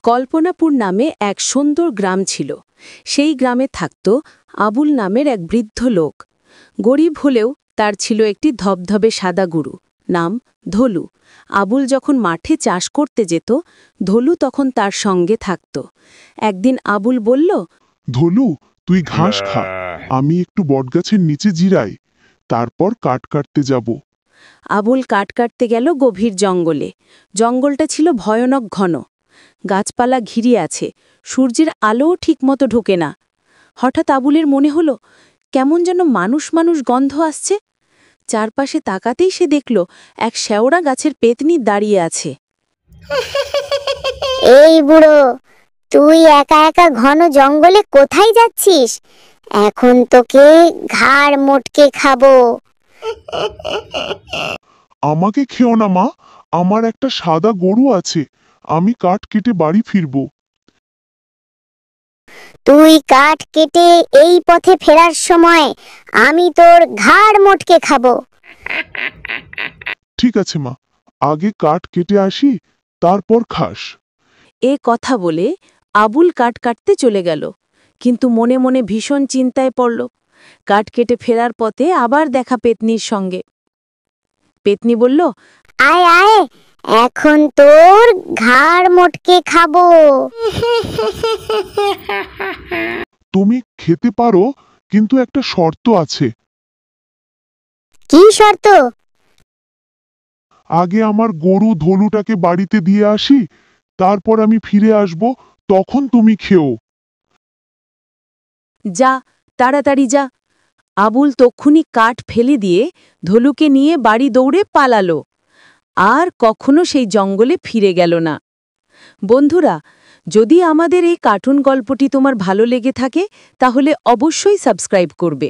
কল্পনাপুর নামে এক সুন্দর গ্রাম ছিল। সেই গ্রামে থাকত আবুল নামের এক বৃদ্ধ লোক। গরিব হলেও তার ছিল একটি ধবধবে সাদা গরু, নাম ধলু। আবুল যখন মাঠে চাষ করতে যেত, ধলু তখন তার সঙ্গে থাকত। একদিন আবুল বলল, ধলু, তুই ঘাস খা, আমি একটু বটগাছের নিচে জিরাই, তারপর কাঠ কাটতে যাব। আবুল কাঠ কাটতে গেল গভীর জঙ্গলে। জঙ্গলটা ছিল ভয়ানক ঘন, গাছপালা ঘিরে আছে, সূর্যের আলোও ঠিকমতো ঢোকে না। হঠাৎ আবুলের মনে হলো কেমন যেন মানুষ মানুষ গন্ধ আসছে। চারপাশে তাকাতেই সে দেখল এক শেওড়া গাছের পেতনি দাঁড়িয়ে আছে। এই বুড়ো, তুই একা একা ঘন জঙ্গলে কোথায় যাচ্ছিস? এখন তোকে ঘাড় মোটকে খাবো। আমাকে খেও না মা, আমার একটা সাদা গরু আছে, আমি কাঠ কেটে বাড়ি ফিরব। তুই কাঠ কেটে এই পথে ফেরার সময় আমি তোর ঘাড় মোটকে খাবো। ঠিক আছে মা, আগে কাঠ কেটে আসি, তারপর খাস। এ কথা বলে আবুল কাঠ কাটতে চলে গেল, কিন্তু মনে মনে ভীষণ চিন্তায় পড়ল। কাঠ কেটে ফেরার পথে আবার দেখা পেতনির সঙ্গে। পেতনি বলল, আয় আয়, এখন তোর ঘাড় মোটকে খাবো। তুমি খেতে পারো, কিন্তু একটা শর্ত আছে। কি শর্ত? আগে আমার গরু ধলুটাকে বাড়িতে দিয়ে আসি, তারপর আমি ফিরে আসব, তখন তুমি খেও। যা, তাড়াতাড়ি যা। আবুল তক্ষুনি কাঠ ফেলে দিয়ে ধলুকে নিয়ে বাড়ি দৌড়ে পালালো। আর কখনো সেই জঙ্গলে ফিরে গেল না। বন্ধুরা, যদি আমাদের এই কার্টুন গল্পটি তোমার ভালো লেগে থাকে, তাহলে অবশ্যই সাবস্ক্রাইব করবে।